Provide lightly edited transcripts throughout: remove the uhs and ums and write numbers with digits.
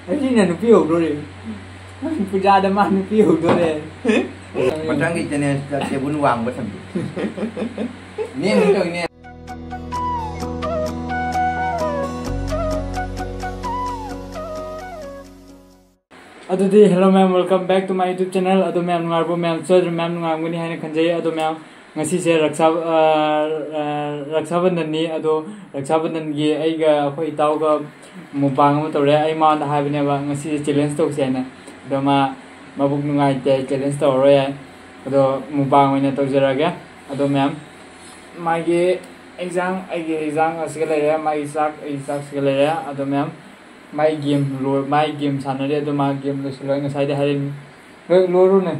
Ini nupi udah deh. Puja ada mah nupi udah deh. Mathang kita ni dia pun wang betul. Ni macam ini. Adudi hello ma'am, welcome back to my YouTube channel. Ado ma'am ngarbo ma'am so ma'am ngam gani haina khanjai ado ma'am ngasi se raksabandan ni ado raksabandan gi aiga khoi taw ga mukbang ma tawre ai ma da habine ba ngasi challenge to se na ado ma mabuk nungai te challenge to ro ya ado mukbang oina to jara ga ado ma'am magi exam asgale ya mai sak asgale ya ado ma'am my game sanare ado ma game lo silo nga side harin loro ne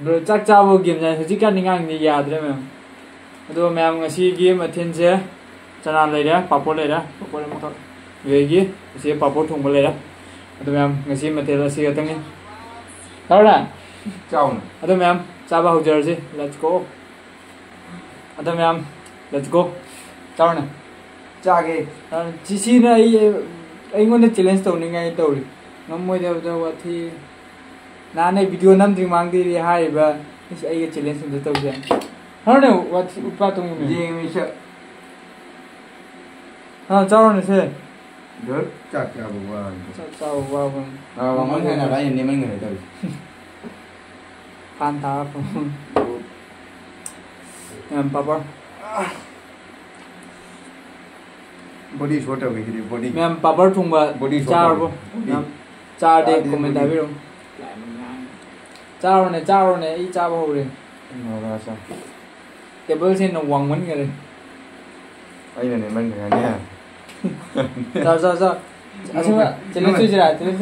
bro chak chawo game ja hiji ka ningang ni yadre ma'am ado ma'am ngasi game athen se chana leira papor ma ka yegi se papor thong leira ado ma'am ngasi mathel asi atang tawra Chào. ado ma'am chaba hojar je let's go ado ma'am let's go Tao nè, Cha cái. chỉ này anh muốn challenge tàu này ngay tàu đi, ngắm môi đâu đâu thì, na này video năm thì mang đi hai và cái challenge được tàu gì, hơn nữa, what upa tung gì mình sợ, chao này xem, được, chào bố chao wow và mấy người nào đấy nhìn mấy người tàu, fan tháp, papa. Body short हो गई थी body. Ma'am paper thungba char bo. Ma'am char de comment dabi rom. Char ne I char bo re. Nó sao? Table sen no wang man cái này. Ai này mấy người nha. Sao. Achou ạ, challenge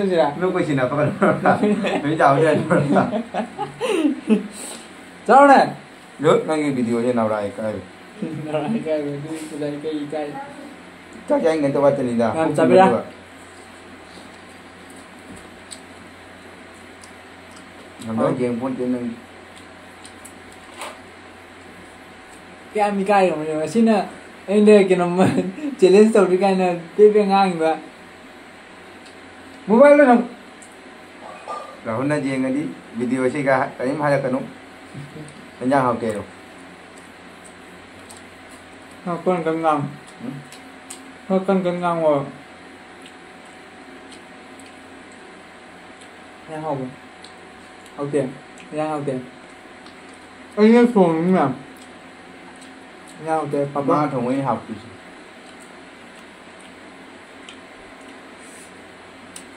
ra. Lúc bây giờ nào các bạn. Mấy chào nha. Char này. Được, ngay cái video như nào lại cái. Nào lại cái. Chắc anh người ta bắt chân ra. Làm sao bây giờ? Làm nói chuyện bốn chuyện này. Cái anh mi cay rồi mà xin là anh đây cái nó challenge tàu đi cái này tiếp về ngang vậy. Mobile nó không? Rồi hôm nay gì ngay đi video sẽ ra cái em hai là cái nó. Anh nhang học kể rồi. Con cần ngang. Con ngang rồi. Nhang học tiền. Anh nhớ phone đúng không? Nhang học tiền. Papa thùng ấy học.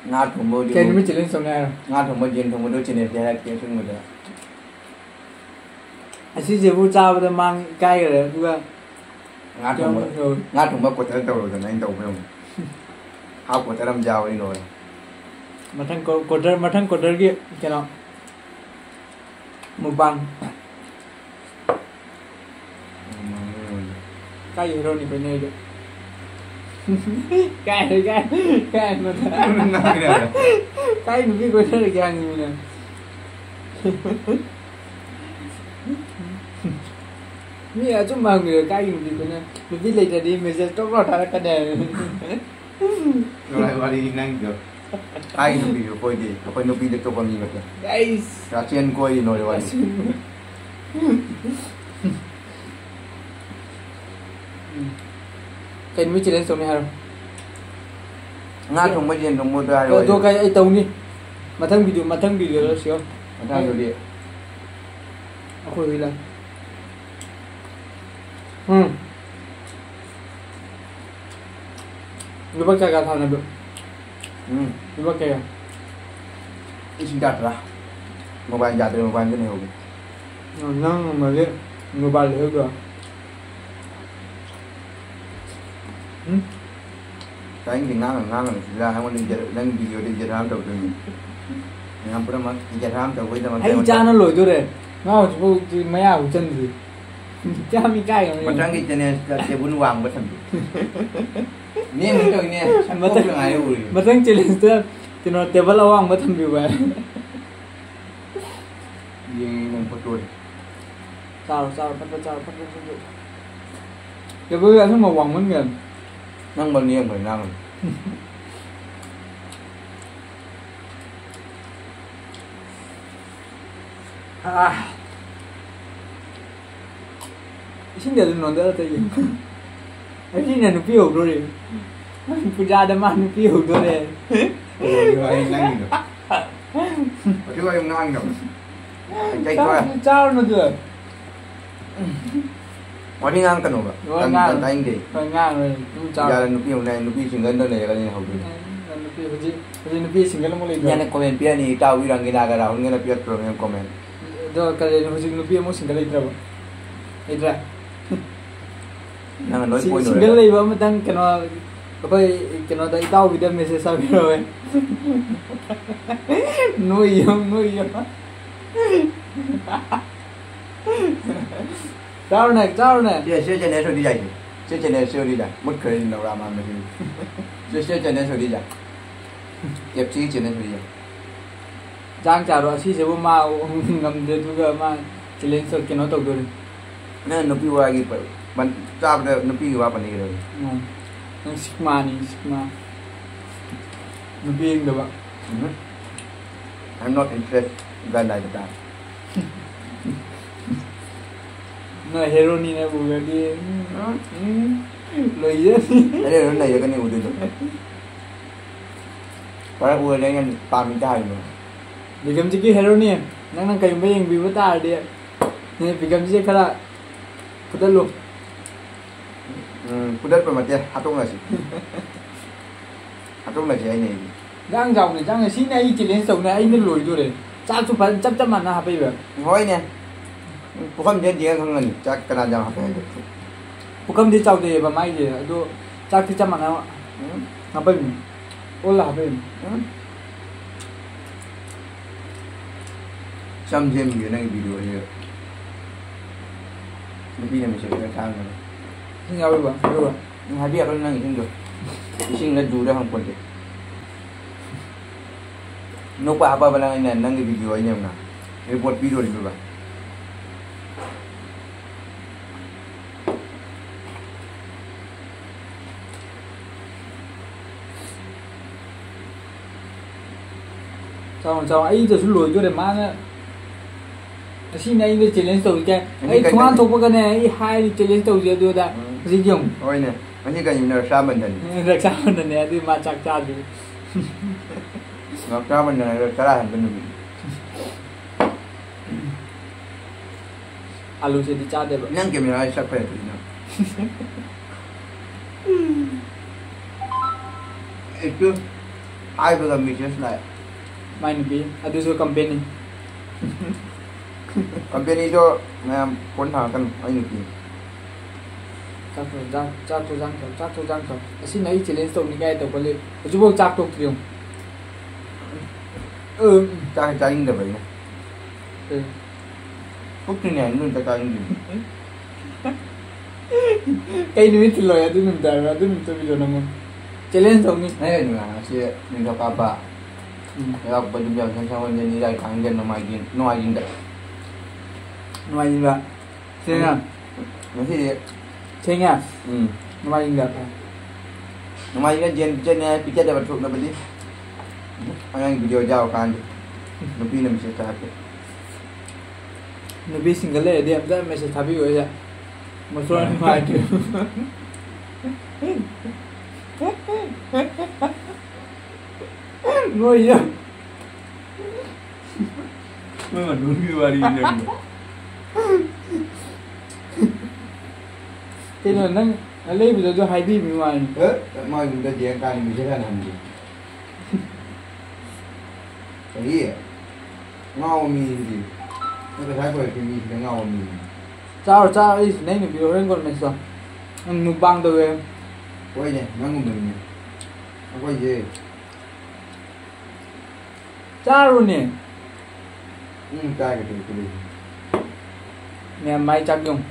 Ngát thùng bơ đi. Cái mới chỉ lên xong này rồi. Ngát thùng bơ trên thùng bơ đôi trên này thế là kia xuống rồi. Anh xin chị vu trao bây mang cay rồi đúng không? Ngát thùng bơ của tao rồi anh tàu phải không? Học của tao làm giàu đi rồi. Mà thằng cột kia cái nào? Mukbang. Cái gì rồi thì phải nơi được. Cái mà cái mình biết coi thế là cái gì nè. Ni aja mah người cái gì vậy nè, mình biết lấy ra đi mình sẽ tróc lọt ra cái này. Rồi vào đi nhanh được. Ai nó bị coi đi, coi nó bị được cho con gì vậy? Guys, ra trên coi rồi vào đi. cái mới challenge xong này hả? Ngát thùng bơ trên thùng bơ ra rồi. Tôi cái Etou đi, mathang video đó xíu. Mathang rồi đi. Aku hilang. Lupa kagak tahu nabi. Lupa kagak. Isi dah lah. Mobile jatuh mobile cái này rồi. Nang mà lihat mobile itu dah. Cái anh thì ngang ra hai con đang video đi chơi ham đầu rồi. Ngam pernah mah chơi ham đầu với teman. Hai channel lo itu deh. Ngau tu maya hujan tu. Jangan mikai kan. Mathang kita ni dia pun wang betul. Ni macam ni. Mathang yang ayu. Mathang challenge tu, tino table awang betul juga. Yang betul. Sao. Cái bữa ăn mà quăng mấy nghìn. Nang bal niya mo nang. Isingga dun nonda tayo. Ay na nupi ho dore. Puja da man nupi ho dore. Ay nang ino. Pati ko yung nang no. Chay ko. Chao no dure. Wani ngang ka no ba? Kan taing de. Ngang rồi. Chao. Ya nupi yung nai nupi singan do ne ka ni hau du. Nupi hoji nupi singal mo le. Ya ne comment pia ni taw wi rang gina ga ra hun na pia pro yung comment. Do ka le hoji nupi mo singal itra ba. Itra. Nang nói point rồi. Single lấy vào mà tăng cái nó đã tao bị đâm message sao rồi. Nuôi không. Chào này. Dạ, xe trên này sao đi dạy. Xe trên này sao đi dạy. Mất cười nào ra mà mình. Xe trên này sao đi dạy. Đẹp chí trên này sao đi dạy. Giang chào rồi, sẽ bố mà ngầm được cái mà chỉ lên sợ cái nó tộc rồi. Nên nó piu ai vậy. Bạn ra bây giờ nó piu vào này rồi. Nó sigma. Nó piu được ạ. I'm not interested gần này được nó heroin này buồn đi. Lời gì? Đây là này cái này udah được. Para udah đây kan pamit dah ini. Bigam sih heroin nang kayu bayang bibu tar dia. Ni bigam sih kala kita lu. Kudat pematnya hatung nasi. Hatung nasi ini. Giang dòng này giang này xin này chỉ lên sông này anh nó lùi rồi đấy. Cha chụp phần chấp mặt nó bây giờ. Hỏi nè. Bukan dia dia kan ngani. Cak kena jam apa itu. Bukan dia tahu dia apa mai dia. Itu cak chấp mặt nó. Apa ini? Olah apa ini? Some gem dia nak video dia. Lebih nak mesti kita tahu. Ini apa bang? Apa? Habis apa nang itu tu. Ising dah dulu hang pun dia. Nupa apa balang ini nang video ini mana. Report video ni juga. Sao ấy giờ xuống lùi cho để má nữa. Xin này anh chỉ lên tàu cái. Ấy không ăn thuộc cái này hai chỉ lên tàu gì đó gì dùng. Ôi nè, anh chỉ cần nhìn ra mình này. Ra sao mình này đi mà chắc cha đi. Ngọc ra mình này ra thành bên mình. Alu sẽ đi cha được. Nang kemi ai sắp phải rồi nè. Itu ai bây giờ mình just lại. Main lebih, ada juga company. Company itu pun kan ini. Chắc thôi. Xin này chỉ lên sông đi ngay tàu có lên. Chú bố chắc tục thì Chắc ini dah vậy. Phúc như này luôn chắc ini. Cái này thì lôi adu nằm daar, adu nằm tôi video nằm. Chỉ lên sông đi. Này là si mình đọc apa. Ya belum jauh sama jadi dari kangen no agin dah. Ngoài gì vậy? Xem nha. Masih dia. Xem nha. Ngoài gì vậy? Nama ini jen ni pikir dapat truk dapat ni. Ayang video jauh kan. Nabi ni mesti cakap. Nabi single le dia ambil message tapi gua aja. Masuk ni mai tu. Ngồi vậy. Mà đúng như vậy đi. Thế là nó lấy bây giờ cho hai đi bên ngoài. Mai chúng ta diễn cái mình sẽ làm gì? Cái ngao mì gì? Nó phải thấy cái mì cái ngao mì. Sao ấy này nó video lên còn mình sao? Mukbang đâu em? Quay nè, nó ngủ mình nè. Nó quay gì? Chào nè. Cái gì? Nè máy chắc dùng.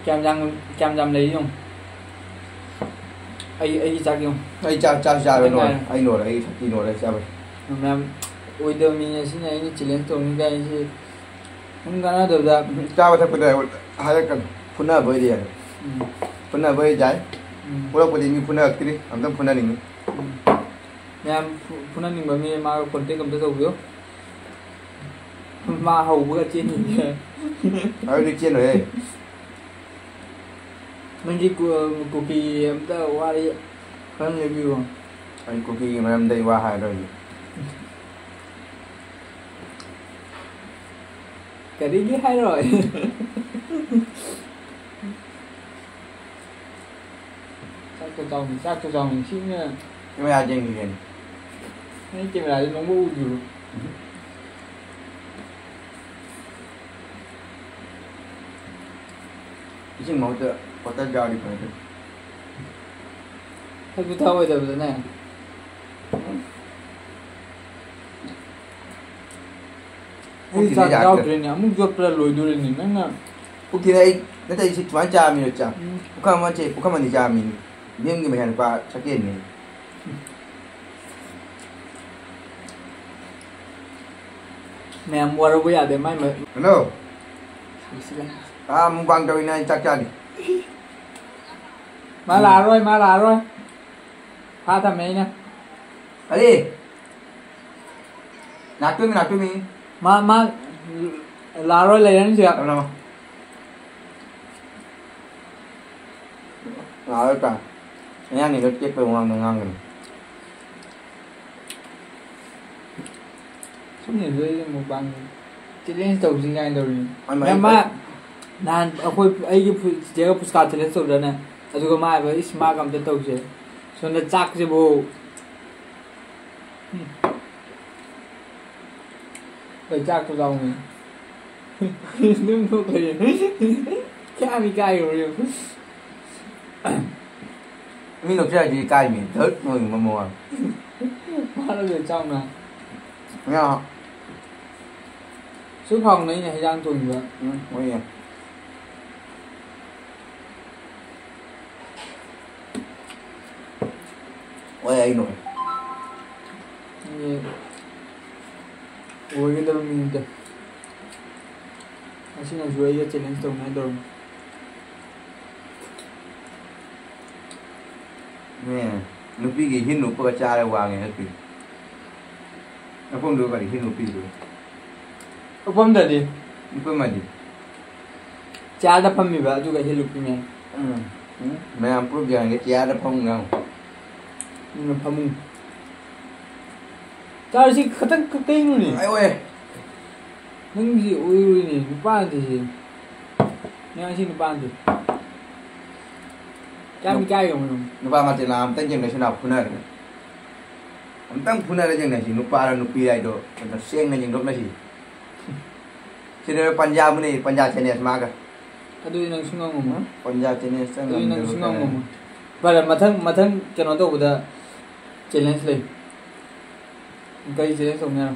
Kem răng lấy dùng. Ai chắc dùng. Ai chắc rồi. Ai nổi đấy, thật nổi đấy sao vậy? Nè ôi đời mình xin này chỉ lên tùng cái gì. Không có được ra. Chào thật bây giờ hai cái phun ra với đi. Puna boy jai. Pura pudi mi puna akiri. Amtam puna ningi. Mẹ puna ning bami ma konten kam ta tau ma hầu bữa trên gì Ở đi trên rồi ấy. Mình đi cookie em ta qua đi không review không? Anh cookie mà em đây qua hai rồi. Cái đi hai rồi. Chắc cho chồng mình xin nha. Nhưng mà ai chơi gì vậy? Cái chuyện là nó ngu gì. Isin mau tu kota jauh di mana? Aku tahu itu betul ni. Ini tak jauh dari ni. Amu jual pula loy dulu ni. Nana. Bukti ni, nanti isi tuan jamin macam. Bukan macam, bukan mana jamin. Dia ni macam apa sakit ni. Mẹ mua rồi bây giờ để mai mà. Hello. Mukbang tahu ini cak cak ni. Mà là rồi. Pha thằng mấy nè. Ali. Nak tu mi. Mà là rồi lấy đến chưa? Apa? Nào cả. Yang ni kita penguang mengang ni. Không nhìn thấy một bằng chỉ lên tàu gì ngay rồi. Nhưng mà nan aku ai jaga puska challenge tu dah na. Aduh kemai apa isma kam tu tahu je. So na cak je bo. Vậy chắc tôi giàu mình. Đừng có cười. Cha bị cay rồi. Mi lúc chơi gì cay mình thớt mừng mà mùa. Má nó ở trong nè. Nghe không? Số phòng đấy này đang tuần rồi. Nguy hiểm. Ôi anh nổi. Ôi cái đâu mình được. Anh xin là dưới cái challenge tuần này rồi. Nè, lúc đi cái hin lúc có cha là hoàng này hết kì. Nó không được cái hin lúc đi rồi. Apa tadi? Itu mandi. Cara pemibah juga hilupnya. Mẹ approve jangan cái cha đã phong ngao. Pemung. Cara sih ketang keteng ni. Ai ơi. Nang si ui ni, lupa tu si. Yang si lupa tu. Kami kaya kamu. Lupa mati làm tăng chân này sẽ nào phun này. Ông tăng phun này chân này chỉ lupa là lupi lại đó. Nó sen này chân đốt này chỉ. Sini Punjab ni, Punjab channel semaga. Aduh nang sungai ngomong. Punjab channel sang. Aduh nang sungai ngomong. Pada mathang channel tu udah challenge lagi. Kau challenge tu mana?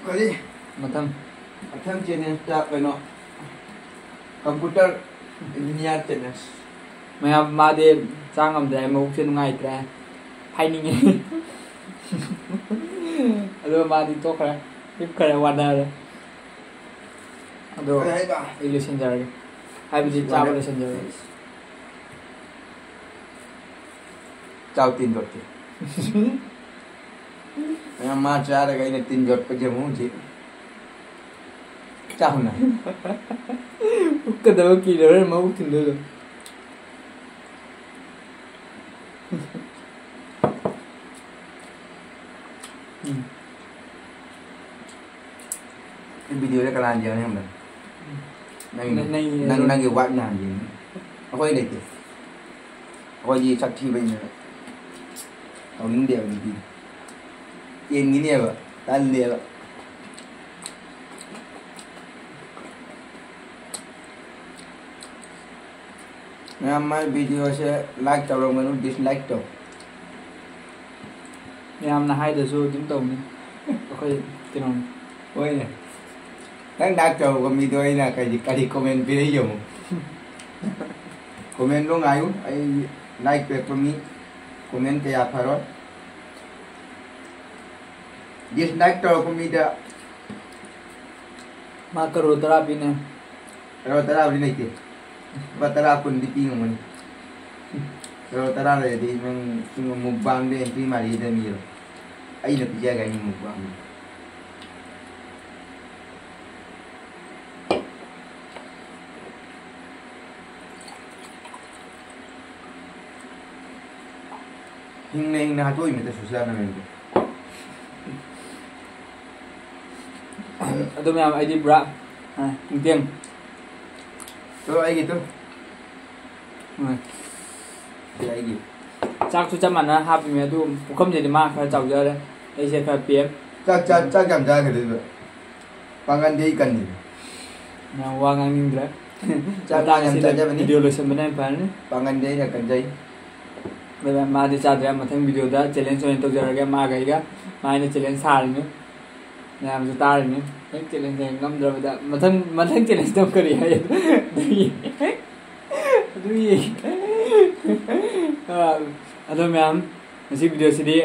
Kali. Mathang channel tak kena. Computer engineer channel. Mày mà đi sang làm gì mà trên ngày ra hay như vậy. Aduh mà đi tốt rồi. Tiếp cái này wadah rồi. Aduh, illusion jar. Hai biji chao illusion jar. Chao tin giọt chứ. Em mà cha là cái này tin giọt bây giờ muốn gì? Chao này. Cái đó kỳ đó là máu tin được. Cái video đó kalian jangan yang mana? Nang buat nanti. Apa ini tu? Apa je sakti banyak. Kau ini dia ni. Yang ini apa? Tan dia apa? Nama video saya like kalau menu dislike tu. Em là hai đứa rồi tiếng tàu này. Ok, cái nào? Ôi này. Đang đa cầu của video này là cái gì comment phía dùng. Comment luôn ai like về của mình. Comment cái apa rồi. Dislike tu của mình dah. Mà karo terapi nè. Kalau tera beri naik. Batera pun dipingung ni. Kalau terang jadi memang cuma mukbang dia entry mari dia miro. Ai na pija ga mukbang. Hing na hatoi mete sosial na mento. Aduh ma'am ID bra. Tiang. So ai gitu. Ai gitu. Chắc chú chăm ăn á, hạp mẹ tôi không thể mà phải chậu giờ đấy, đây sẽ phải biếm. Chắc cảm giác cái đấy. Pangan dia ikan ni. Nah, uang angin berat. Chắc cảm giác ni. Video lu sebenarnya apa ni? Pangan dia ikan jai. Bây giờ mà đi chặt ra mà thêm video đó challenge cho nên tôi giờ cái mà cái này challenge xa rồi nữa. Nhà mình ta rồi nữa. Cái challenge này ngâm rồi đó. Mà thêm challenge đâu có gì hay. Duy. Aduh ma'am, masih video sini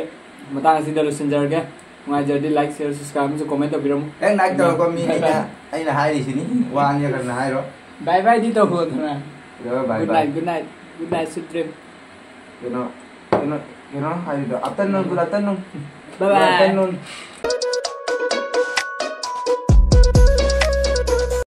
matang sini terus senjar ke? Ngajar di like, share, subscribe, so comment tapi rom. Like kalau kau mini ai na hai di sini. Wang dia kan hai ro. Bye bye di tu pun na. Bye bye. Good night, sweet dream. You know, hai di tu. Afternoon, good afternoon. Bye bye. Good afternoon.